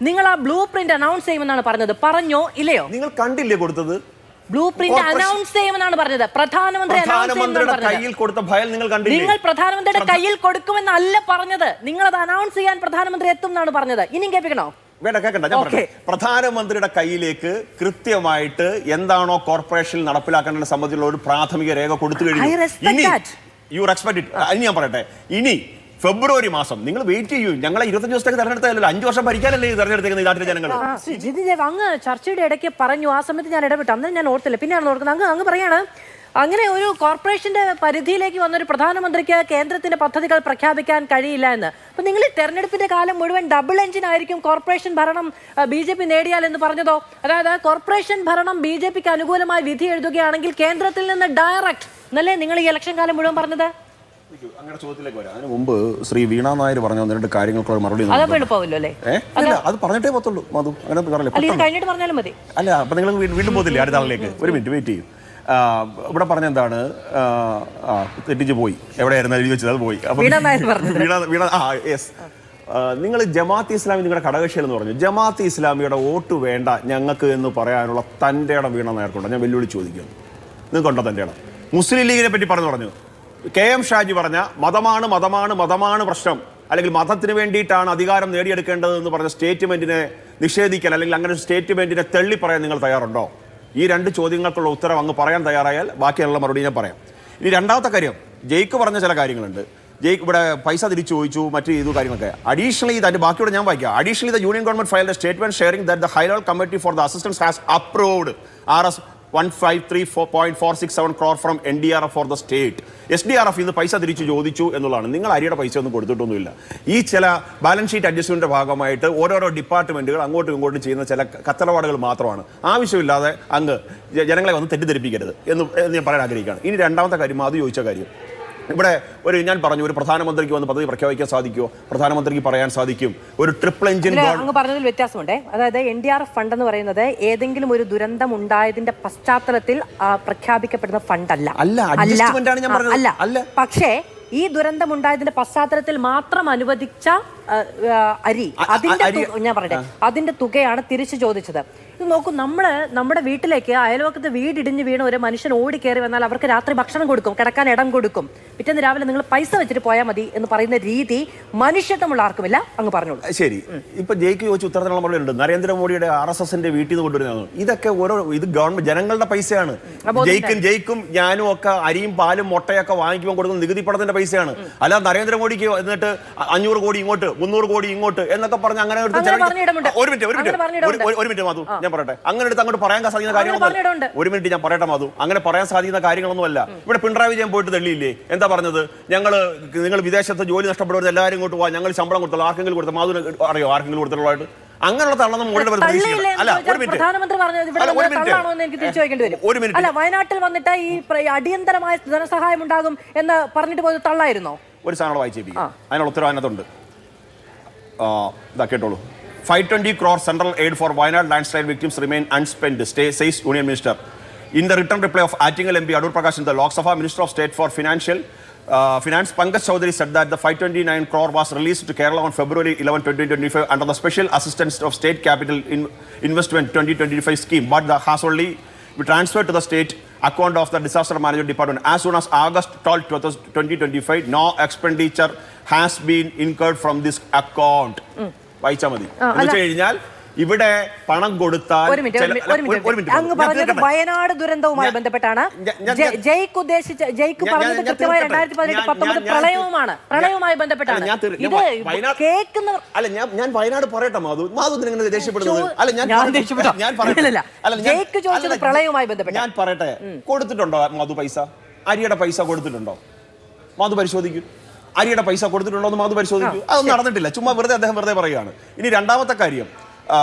നിങ്ങൾ ആ blue print announce ചെയ്യുമെന്നാണ് പറഞ്ഞത്. പറഞ്ഞോ ഇല്ലയോ? നിങ്ങൾ കണ്ടില്ലേ കൊടുത്തത്? ബ്ലൂ പ്രിന്റ് അനൗൺസ് ചെയ്യുമെന്നാണ് പറഞ്ഞത്. പ്രധാനമന്ത്രിയുടെ കയ്യിൽ കൊടുത്ത ഫയൽ നിങ്ങൾ കണ്ടില്ലേ? നിങ്ങൾ പ്രധാനമന്ത്രിയുടെ കയ്യിൽ കൊടുക്കുമെന്നല്ല പറഞ്ഞത്. നിങ്ങൾ അത് അനൗൺസ് ചെയ്യാൻ പ്രധാനമന്ത്രി എത്തും എന്നാണ് പറഞ്ഞത്. ഇനിയും കേൾപ്പിക്കണോ? വേണ്ട, കേൾക്കണ്ട. ഞാൻ പറയട്ടെ. പ്രധാനമന്ത്രിയുടെ കയ്യിലേക്ക് കൃത്യമായിട്ട് എന്താണോ കോർപ്പറേഷനിൽ നടപ്പിലാക്കേണ്ടതിനെ സംബന്ധിച്ചുള്ള ഒരു പ്രാഥമിക രേഖ കൊടുത്തു കഴിഞ്ഞു. You respect it. ഇനി ഞാൻ പറയട്ടെ, ഇനി ഫെബ്രുവരി മാസം നിങ്ങൾ വെയിറ്റ് ചെയ്യൂ. ഞങ്ങളെ 25 ദിവസത്തേക്ക് തെരഞ്ഞെടുത്തല്ലോ, 5 വർഷം ഭരിക്കാനല്ലേ തെരഞ്ഞെടുത്തേക്കുന്നത് ഈ നാട്ടിലെ ജനങ്ങൾ. അങ്ങ് ചർച്ചയുടെ ഇടയ്ക്ക് പറഞ്ഞു, ആ സമയത്ത് ഞാൻ ഇടപെട്ടു, അന്ന് ഞാൻ ഓർത്തില്ല, പിന്നെയാണ് ഓർക്കുന്നത്. അങ്ങ് പറയാണ് അങ്ങനെ ഒരു കോർപ്പറേഷന്റെ പരിധിയിലേക്ക് വന്നൊരു പ്രധാനമന്ത്രിക്ക് കേന്ദ്രത്തിന്റെ പദ്ധതികൾ പ്രഖ്യാപിക്കാൻ കഴിയില്ല എന്ന്. അപ്പൊ നിങ്ങൾ ഈ തെരഞ്ഞെടുപ്പിന്റെ കാലം മുഴുവൻ ഡബിൾ എഞ്ചിൻ ആയിരിക്കും കോർപ്പറേഷൻ ഭരണം BJP നേടിയാൽ എന്ന് പറഞ്ഞതോ? അതായത് കോർപ്പറേഷൻ ഭരണം BJPക്ക് അനുകൂലമായി വിധി എഴുതുകയാണെങ്കിൽ കേന്ദ്രത്തിൽ നിന്ന് ഡയറക്റ്റ് എന്നല്ലേ നിങ്ങൾ ഈ ഇലക്ഷൻ കാലം മുഴുവൻ പറഞ്ഞത്? അങ്ങനെ ചോദ്യത്തിലേക്ക് വരാം. അതിന് മുമ്പ് ശ്രീ വീണ നായർ പറഞ്ഞ 2 കാര്യങ്ങൾക്ക് മറുപടി അത് പറഞ്ഞിട്ടേ പറ്റുള്ളൂ മധു. അങ്ങനെ കഴിഞ്ഞിട്ട് പറഞ്ഞാലും മതി. അല്ല, അപ്പൊ നിങ്ങൾ വീണ്ടും പോകത്തില്ലേ അടുത്ത ആളിലേക്ക്? ഒരു മിനിറ്റ് വെയിറ്റ് ചെയ്യും. ഇവിടെ പറഞ്ഞെന്താണ്, തെറ്റിച്ച് പോയി, എവിടെയായിരുന്നു എഴുതി വെച്ചത്, അത് പോയി. യെസ്, നിങ്ങൾ ജമാഅത്ത് ഇസ്ലാമി നിങ്ങളുടെ ഘടകകക്ഷിയെന്ന് പറഞ്ഞു. ജമാഅത്ത് ഇസ്ലാമിയുടെ വോട്ട് വേണ്ട ഞങ്ങൾക്ക് എന്ന് പറയാനുള്ള തൻ്റെ ഇടം വീണ നായർക്കുണ്ടോ? ഞാൻ വെല്ലുവിളി ചോദിക്കുന്നു. നിങ്ങൾക്കുണ്ടോ തൻ്റെ ഇടം? മുസ്ലിം ലീഗിനെ പറ്റി പറഞ്ഞു KM ഷാജി പറഞ്ഞ മതമാണ് പ്രശ്നം, അല്ലെങ്കിൽ മതത്തിന് വേണ്ടിയിട്ടാണ് അധികാരം നേടിയെടുക്കേണ്ടതെന്ന് പറഞ്ഞ സ്റ്റേറ്റ്മെന്റിനെ നിഷേധിക്കാൻ, അല്ലെങ്കിൽ അങ്ങനെ ഒരു സ്റ്റേറ്റ്മെന്റിനെ തള്ളി പറയാൻ നിങ്ങൾ തയ്യാറുണ്ടോ? ഈ 2 ചോദ്യങ്ങൾക്കുള്ള ഉത്തരം അങ്ങ് പറയാൻ തയ്യാറായാൽ ബാക്കിയുള്ള മറുപടി ഞാൻ പറയാം. ഇനി രണ്ടാമത്തെ കാര്യം, ജയ്ക്ക് പറഞ്ഞ ചില കാര്യങ്ങളുണ്ട്. ജയ്ക്ക് ഇവിടെ പൈസ തിരിച്ചു ചോദിച്ചു, മറ്റു ചെയ്തു കാര്യങ്ങളൊക്കെ. അഡീഷണലി അതിന്റെ ബാക്കിയോടെ ഞാൻ വായിക്കാം. Additionally the union government filed A statement sharing that the high level committee for the assistance has approved RS 153.467 crore from NDRF for the state. SDRF ഇന്ന് പൈസ തിരിച്ചു ചോദിച്ചു എന്നുള്ളതാണ്. നിങ്ങൾ അരിയുടെ പൈസ ഒന്നും കൊടുത്തിട്ടൊന്നുമില്ല. ഈ ചില ബാലൻസ് ഷീറ്റ് അഡ്ജസ്റ്റ്മെന്റിന്റെ ഭാഗമായിട്ട് ഓരോരോ ഡിപ്പാർട്ട്മെന്റുകൾ അങ്ങോട്ടും ഇങ്ങോട്ടും ചെയ്യുന്ന ചില കത്തടപാടുകൾ മാത്രമാണ്. ആവശ്യമില്ലാതെ അങ്ങ് ജനങ്ങളെ വന്ന് തെറ്റിദ്ധരിപ്പിക്കരുത് എന്ന് ഞാൻ പറയാൻ ആഗ്രഹിക്കുകയാണ്. ഇനി രണ്ടാമത്തെ കാര്യം, അത് ചോദിച്ച കാര്യം, ഇവിടെ ഞാൻ പറഞ്ഞു, ഒരു പ്രധാനമന്ത്രിക്ക് വന്ന് പദ്ധതി പ്രഖ്യാപിക്കാൻ സാധിക്കുമോ? പ്രധാനമന്ത്രിക്ക് പറയാൻ സാധിക്കും. ഒരു ട്രിപ്പിൾ എഞ്ചിൻ അങ്ങ് പറഞ്ഞതിൽ വ്യത്യാസമുണ്ട്. അതായത് NDRF ഫണ്ട് എന്ന് പറയുന്നത് ഏതെങ്കിലും ഒരു ദുരന്തം ഉണ്ടായതിന്റെ പശ്ചാത്തലത്തിൽ പ്രഖ്യാപിക്കപ്പെടുന്ന ഫണ്ടല്ല. അല്ല, പക്ഷേ ഈ ദുരന്തം ഉണ്ടായതിന്റെ പശ്ചാത്തലത്തിൽ മാത്രം അനുവദിച്ച അരി, ഞാൻ പറയട്ടെ, അതിന്റെ തുകയാണ് തിരിച്ചു ചോദിച്ചത്. ഇത് നോക്കൂ, നമ്മുടെ വീട്ടിലേക്ക് അയൽവക്കത്ത് വീടിടിഞ്ഞ് വീണ ഒരു മനുഷ്യൻ ഓടിക്കയറി വന്നാൽ അവർക്ക് രാത്രി ഭക്ഷണം കൊടുക്കും, കിടക്കാൻ ഇടം കൊടുക്കും, പിറ്റേന്ന് രാവിലെ നിങ്ങൾ പൈസ വെച്ചിട്ട് പോയാൽ മതി എന്ന് പറയുന്ന രീതി മനുഷ്യത്വമുള്ള ആർക്കുമില്ല. അങ്ങ് പറഞ്ഞോളൂ. ശരി, ഇപ്പൊ ജയ്ക്ക് ചോദിച്ചു ഉത്തരത്തിനുള്ള മറുപടി ഉണ്ട്. നരേന്ദ്രമോദിയുടെ RSSന്റെ വീട്ടിൽ നിന്ന് കൊണ്ടുവരുന്നതാണ്. ഇതൊക്കെ ഇത് ഗവൺമെന്റ് ജനങ്ങളുടെ പൈസയാണ്. ജയ്ക്കും ഞാനും ഒക്കെ അരിയും പാലും മുട്ടയൊക്കെ വാങ്ങിക്കുമ്പോൾ കൊടുക്കുന്ന നികുതി പണത്തിന്റെ പൈസയാണ്. അല്ല നരേന്ദ്രമോദിക്ക് എന്നിട്ട് 500 കോടി ഇങ്ങോട്ട് 300 കോടി ഇങ്ങോട്ട് എന്നൊക്കെ പറഞ്ഞ് അങ്ങനെ ഒരു മിനിറ്റ് മാധു, ഞാൻ പറയട്ടെ. അങ്ങനെ എടുത്ത് അങ്ങോട്ട് പറയാൻ സാധിക്കുന്ന കാര്യങ്ങളൊന്നും, ഒരു മിനിറ്റ് ഞാൻ പറയട്ടെ മാധു, അങ്ങനെ പറയാൻ സാധിക്കുന്ന കാര്യങ്ങളൊന്നുമല്ല. ഇവിടെ പിണറായി വിജയൻ പോയിട്ട് തെളിയില്ലേ? എന്താ പറഞ്ഞത്? നിങ്ങൾ വിദേശത്ത് ജോലി നഷ്ടപ്പെടുന്നത് എല്ലാവരും ഇങ്ങോട്ട് പോവാ, ഞങ്ങൾ ശമ്പളം കൊടുത്തല്ലോ. ആർക്കെങ്കിലും കൊടുത്ത മാധു അറിയോ? ആർക്കെങ്കിലും കൊടുത്തുള്ളതായിട്ട് അങ്ങനെയുള്ള തള്ളൊന്നും വയനാട്ടിൽ വന്നിട്ട് ഈ അടിയന്തരമായ ധനസഹായം ഉണ്ടാകും എന്ന് പറഞ്ഞിട്ട് പോയത് തള്ളായിരുന്നോ? ഒരു സാധനം വായിച്ചേപ്പിക്കും, അതിനുള്ള ഉത്തരവ് അതിനകത്തുണ്ട്. കേട്ടോളൂ. 520 crore central aid for Wayanad landslide victims remain unspent, says Union Minister. In the written reply of Attingal MP Adur Prakash in the Lok Sabha, Minister of State for Finance Pankaj Chaudhary said that the 529 crore was released to Kerala on February 11, 2025 under the Special Assistance of State Capital Investment 2025 scheme, but that has only been transferred to the state account of the Disaster Management Department. As soon as August 12, 2025, no expenditure has been incurred from this account. വായിച്ചാൽ മതി. എന്ന് വെച്ച് കഴിഞ്ഞാൽ ഇവിടെ പണം കൊടുത്താൽ അങ്ങ് പറഞ്ഞത് വയനാട് ദുരന്തവുമായി ബന്ധപ്പെട്ടാണ്. ജയ്ക്ക് പറഞ്ഞത് കൃത്യമായി 2018-19 പ്രളയവുമായി ബന്ധപ്പെട്ടാണ്. അല്ല, ഞാൻ വയനാട് പറയട്ടെ മാധു ഇങ്ങനെ ദേഷ്യപ്പെടുന്നത് അല്ല. ജയ്ക്ക് ചോദിച്ചത് പ്രളയവുമായി ബന്ധപ്പെട്ട് ഞാൻ പറയട്ടെ. കൊടുത്തിട്ടുണ്ടോ മാധു പൈസ? അരിയുടെ പൈസ കൊടുത്തിട്ടുണ്ടോ? മാധു പരിശോധിക്കും. അരിയുടെ പൈസ കൊടുത്തിട്ടുണ്ടോ എന്ന് മാധു പരിശോധിക്കൂ. അതൊന്നും നടന്നിട്ടില്ല. ചുമ്മാ അദ്ദേഹം വെറുതെ പറയുകയാണ്. ഇനി രണ്ടാമത്തെ കാര്യം,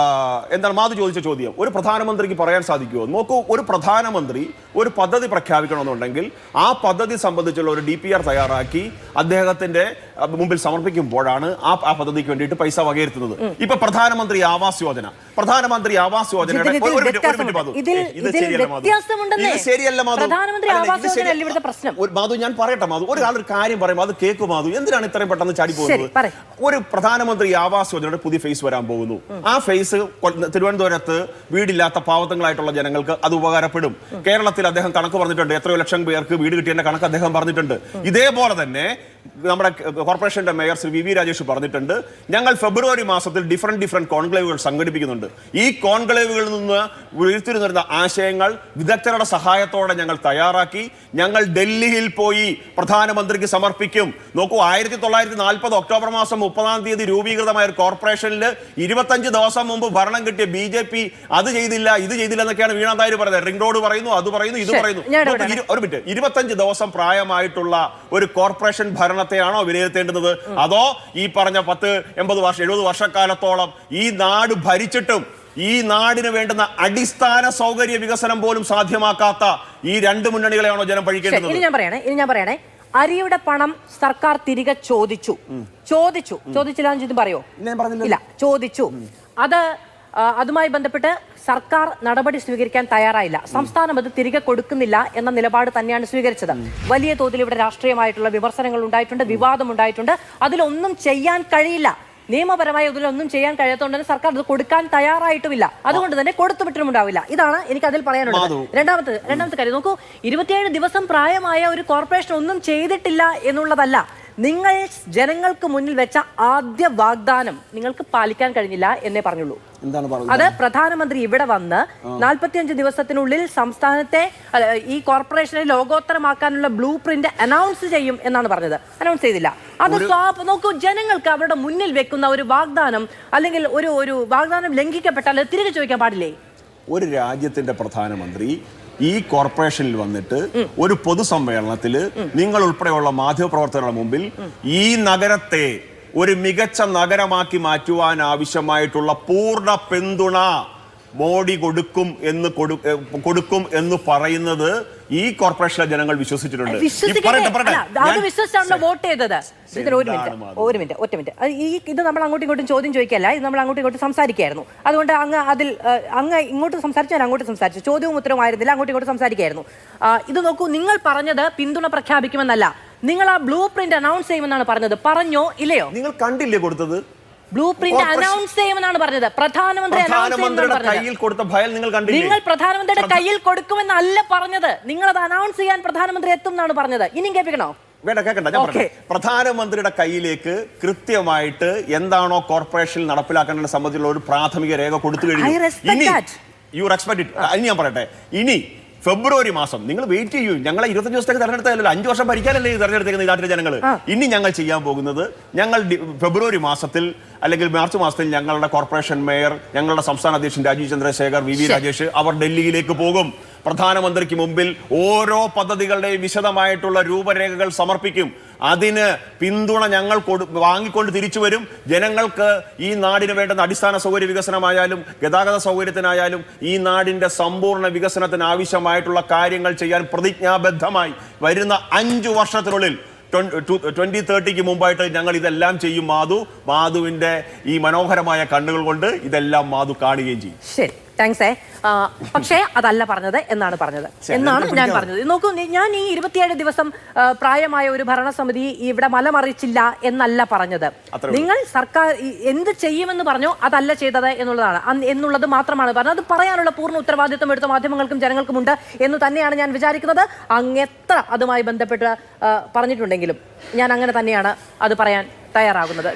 എന്താണ് മാധു ചോദിച്ച ചോദ്യം, ഒരു പ്രധാനമന്ത്രിക്ക് പറയാൻ സാധിക്കുമോ? നോക്കൂ, ഒരു പ്രധാനമന്ത്രി ഒരു പദ്ധതി പ്രഖ്യാപിക്കണമെന്നുണ്ടെങ്കിൽ ആ പദ്ധതി സംബന്ധിച്ചുള്ള ഒരു DPR തയ്യാറാക്കി അദ്ദേഹത്തിന്റെ മുമ്പിൽ സമർപ്പിക്കുമ്പോഴാണ് ആ പദ്ധതിക്ക് വേണ്ടിയിട്ട് പൈസ വകയിരുത്തുന്നത്. ഇപ്പൊ പ്രധാനമന്ത്രി ആവാസ് യോജന ശരിയല്ല മാധു. ഞാൻ പറയട്ടെ മാധു, ഒരാളൊരു കാര്യം പറയുമ്പോൾ അത് കേൾക്കും മാധു. എന്തിനാണ് ഇത്രയും പെട്ടെന്ന് ചാടി പോകുന്നത്? ഒരു പ്രധാനമന്ത്രി ആവാസ് യോജനയുടെ പുതിയ ഫേസ് വരാൻ പോകുന്നു. ആ ഫേസ് തിരുവനന്തപുരത്ത് വീടില്ലാത്ത പാവത്തങ്ങളായിട്ടുള്ള ജനങ്ങൾക്ക് അത് ഉപകാരപ്പെടും. കേരളത്തിൽ അദ്ദേഹം കണക്ക് പറഞ്ഞിട്ടുണ്ട്, എത്രയോ ലക്ഷം പേർക്ക് വീട് കിട്ടിയതിന്റെ കണക്ക് അദ്ദേഹം പറഞ്ഞിട്ടുണ്ട്. ഇതേപോലെ തന്നെ നമ്മുടെ കോർപ്പറേഷന്റെ മേയർ ശ്രീ വി രാജേഷ് പറഞ്ഞിട്ടുണ്ട്, ഞങ്ങൾ ഫെബ്രുവരി മാസത്തിൽ ഡിഫറെന്റ് കോൺക്ലേവുകൾ സംഘടിപ്പിക്കുന്നുണ്ട്. ഈ കോൺക്ലേവുകളിൽ നിന്ന് ഉയർത്തിരുന്ന ആശയങ്ങൾ വിദഗ്ധരുടെ സഹായത്തോടെ ഞങ്ങൾ തയ്യാറാക്കി ഞങ്ങൾ ഡൽഹിയിൽ പോയി പ്രധാനമന്ത്രിക്ക് സമർപ്പിക്കും. നോക്കൂ, 1940 ഒക്ടോബർ മാസം 30 രൂപീകൃതമായ ഒരു കോർപ്പറേഷനിൽ 25 ദിവസം മുമ്പ് ഭരണം കിട്ടിയ BJP അത് ചെയ്തില്ല ഇത് ചെയ്തില്ല എന്നൊക്കെയാണ് വീണ നായർ പറയുന്നത്. റിംഗ് റോഡ് പറയുന്നു, അത് പറയുന്നു, ഇത് പറയുന്നു. ഒരു മിനിറ്റ്, 25 ദിവസം പ്രായമായിട്ടുള്ള ഒരു കോർപ്പറേഷൻ ഭരണത്തെയാണോ വിലയിരുത്തേണ്ടുന്നത്? അതോ ഈ പറഞ്ഞ 70 വർഷക്കാലത്തോളം ഈ നാട് ഭരിച്ചിട്ടും ഈ നാടിന് വേണ്ടുന്ന അടിസ്ഥാന സൗകര്യ വികസനം പോലും സാധ്യമാക്കാത്ത ഈ രണ്ട് മുന്നണികളെയാണോ ജനം പഴിക്കേണ്ടത്? ഇനി ഞാൻ പറയണേ, അരിയുടെ പണം സർക്കാർ തിരികെ ചോദിച്ചില്ല എന്ന് പറയോ? ഇല്ല, ചോദിച്ചു. അതുമായി ബന്ധപ്പെട്ട് സർക്കാർ നടപടി സ്വീകരിക്കാൻ തയ്യാറായില്ല. സംസ്ഥാനം അത് തിരികെ കൊടുക്കുന്നില്ല എന്ന നിലപാട് തന്നെയാണ് സ്വീകരിച്ചത്. വലിയ തോതിൽ ഇവിടെ രാഷ്ട്രീയമായിട്ടുള്ള വിമർശനങ്ങൾ ഉണ്ടായിട്ടുണ്ട്, വിവാദം ഉണ്ടായിട്ടുണ്ട്. അതിലൊന്നും ചെയ്യാൻ കഴിയില്ല, നിയമപരമായി ഇതിലൊന്നും ചെയ്യാൻ കഴിയാത്തതുകൊണ്ട് തന്നെ സർക്കാർ അത് കൊടുക്കാൻ തയ്യാറായിട്ടുമില്ല. അതുകൊണ്ട് തന്നെ കൊടുത്തുവിട്ടുമുണ്ടാവില്ല. ഇതാണ് എനിക്ക് അതിൽ പറയാനുള്ളത്. രണ്ടാമത്തെ കാര്യം നോക്കൂ, 27 ദിവസം പ്രായമായ ഒരു കോർപ്പറേഷൻ ഒന്നും ചെയ്തിട്ടില്ല എന്നുള്ളതല്ല. നിങ്ങൾ ജനങ്ങൾക്ക് മുന്നിൽ വെച്ച ആദ്യ വാഗ്ദാനം നിങ്ങൾക്ക് പാലിക്കാൻ കഴിഞ്ഞില്ല എന്നേ പറഞ്ഞുള്ളൂ. അത് പ്രധാനമന്ത്രി ഇവിടെ വന്ന് 45 ദിവസത്തിനുള്ളിൽ സംസ്ഥാനത്തെ ഈ കോർപ്പറേഷനെ ലോകോത്തരമാക്കാനുള്ള ബ്ലൂ പ്രിന്റ് അനൗൺസ് ചെയ്യും എന്നാണ് പറഞ്ഞത്. അനൗൺസ് ചെയ്തില്ല. അത് നോക്കൂ, ജനങ്ങൾക്ക് അവരുടെ മുന്നിൽ വെക്കുന്ന ഒരു വാഗ്ദാനം അല്ലെങ്കിൽ ഒരു വാഗ്ദാനം ലംഘിക്കപ്പെട്ടാൽ തിരികെ ചോദിക്കാൻ പാടില്ലേ? ഒരു രാജ്യത്തിന്റെ പ്രധാനമന്ത്രി ഈ കോർപ്പറേഷനിൽ വന്നിട്ട് ഒരു പൊതുസമ്മേളനത്തിൽ നിങ്ങൾ ഉൾപ്പെടെയുള്ള മാധ്യമപ്രവർത്തകരുടെ മുമ്പിൽ ഈ നഗരത്തെ ഒരു മികച്ച നഗരമാക്കി മാറ്റുവാൻ ആവശ്യമായിട്ടുള്ള പൂർണ്ണ പിന്തുണ മോഡി കൊടുക്കും എന്ന് പറയുന്നത് ഈ കോർപ്പറേഷനിലെ ജനങ്ങൾ വിശ്വസിച്ചിട്ടുണ്ട്. വോട്ട് ചെയ്തത്. ഒരു മിനിറ്റ്. ഇത് നമ്മൾ അങ്ങോട്ടും ഇങ്ങോട്ടും ചോദ്യം ചോദിക്കല്ല, ഇത് നമ്മൾ അങ്ങോട്ടും ഇങ്ങോട്ടും സംസാരിക്കായിരുന്നു. അതുകൊണ്ട് അങ്ങ് ഇങ്ങോട്ട് സംസാരിച്ചു, ഞാൻ അങ്ങോട്ട് സംസാരിച്ചു. ചോദ്യവും ഉത്തരവുമായിരുന്നില്ല, അങ്ങോട്ടും ഇങ്ങോട്ട് സംസാരിക്കായിരുന്നു. ഇത് നോക്കൂ, നിങ്ങൾ പറഞ്ഞത് പിന്തുണ പ്രഖ്യാപിക്കുമെന്നല്ല, നിങ്ങൾ ആ ബ്ലൂ പ്രിന്റ് അനൗൺസ് ചെയ്യുമെന്നാണ് പറഞ്ഞത്. പറഞ്ഞോ ഇല്ലയോ? നിങ്ങൾ കണ്ടില്ലേ കൊടുത്തത്? ബ്ലൂ പ്രിന്റ് അനൗൺസ് ചെയ്യുമെന്നാണ് പറഞ്ഞത്. പ്രധാനമന്ത്രിയുടെ കയ്യിൽ കൊടുത്ത ഫയൽ നിങ്ങൾ കണ്ടില്ലേ? നിങ്ങൾ പ്രധാനമന്ത്രിയുടെ കയ്യിൽ കൊടുക്കുമെന്നല്ല പറഞ്ഞത്, നിങ്ങൾ അത് അനൗൺസ് ചെയ്യാൻ പ്രധാനമന്ത്രി എത്തും എന്നാണ് പറഞ്ഞത്. ഇനിയും കേൾപ്പിക്കണോ? വേണ്ട, കേൾക്കണ്ട. ഞാൻ പറഞ്ഞത് പ്രധാനമന്ത്രിയുടെ കയ്യിലേക്ക് കൃത്യമായിട്ട് എന്താണോ കോർപ്പറേഷനിൽ നടപ്പിലാക്കേണ്ടതിനെ സംബന്ധിച്ചുള്ള ഒരു പ്രാഥമിക രേഖ കൊടുത്തു കഴിഞ്ഞു. ഇനി ഞാൻ പറയട്ടെ, ഇനി ഫെബ്രുവരി മാസം നിങ്ങൾ വെയിറ്റ് ചെയ്യൂ. ഞങ്ങളെ 25 ദിവസത്തേക്ക് തെരഞ്ഞെടുത്തല്ലോ, 5 വർഷം ഭരിക്കാനല്ലേ തെരഞ്ഞെടുത്തേക്കുന്ന ഈ നാട്ടിലെ ജനങ്ങൾ. ഇനി ഞങ്ങൾ ചെയ്യാൻ പോകുന്നത്, ഞങ്ങൾ ഫെബ്രുവരി മാസത്തിൽ അല്ലെങ്കിൽ മാർച്ച് മാസത്തിൽ ഞങ്ങളുടെ കോർപ്പറേഷൻ മേയർ, ഞങ്ങളുടെ സംസ്ഥാന അധ്യക്ഷൻ രാജീവ് ചന്ദ്രശേഖർ, വി രാജേഷ് അവർ ഡൽഹിയിലേക്ക് പോകും. പ്രധാനമന്ത്രിക്ക് മുമ്പിൽ ഓരോ പദ്ധതികളുടെയും വിശദമായിട്ടുള്ള രൂപരേഖകൾ സമർപ്പിക്കും. അതിന് പിന്തുണ ഞങ്ങൾ വാങ്ങിക്കൊണ്ട് തിരിച്ചു വരും. ജനങ്ങൾക്ക് ഈ നാടിന് വേണ്ടുന്ന അടിസ്ഥാന സൗകര്യ വികസനമായാലും ഗതാഗത സൗകര്യത്തിനായാലും ഈ നാടിന്റെ സമ്പൂർണ്ണ വികസനത്തിന് ആവശ്യമായിട്ടുള്ള കാര്യങ്ങൾ ചെയ്യാൻ പ്രതിജ്ഞാബദ്ധമായി വരുന്ന 5 വർഷത്തിനുള്ളിൽ 2030 മുമ്പായിട്ട് ഞങ്ങൾ ഇതെല്ലാം ചെയ്യും. മാധുവിന്റെ ഈ മനോഹരമായ കണ്ണുകൾ കൊണ്ട് ഇതെല്ലാം മാധു കാണുകയും ചെയ്യും. ശരി, താങ്ക്സ്. പക്ഷേ അതല്ല പറഞ്ഞത് എന്നാണ് ഞാൻ പറഞ്ഞത്. നോക്കൂ, ഞാൻ ഈ 27 ദിവസം പ്രായമായ ഒരു ഭരണസമിതി ഇവിടെ മലമറിച്ചില്ല എന്നല്ല പറഞ്ഞത്. നിങ്ങൾ സർക്കാർ എന്ത് ചെയ്യുമെന്ന് പറഞ്ഞോ, അതല്ല ചെയ്തത് എന്നുള്ളത് മാത്രമാണ് പറഞ്ഞത്. അത് പറയാനുള്ള പൂർണ്ണ ഉത്തരവാദിത്വം എടുത്ത മാധ്യമങ്ങൾക്കും ജനങ്ങൾക്കും ഉണ്ട് എന്ന് തന്നെയാണ് ഞാൻ വിചാരിക്കുന്നത്. അങ്ങെത്ര അതുമായി ബന്ധപ്പെട്ട് പറഞ്ഞിട്ടുണ്ടെങ്കിലും ഞാൻ അങ്ങനെ തന്നെയാണ് അത് പറയാൻ തയ്യാറാകുന്നത്.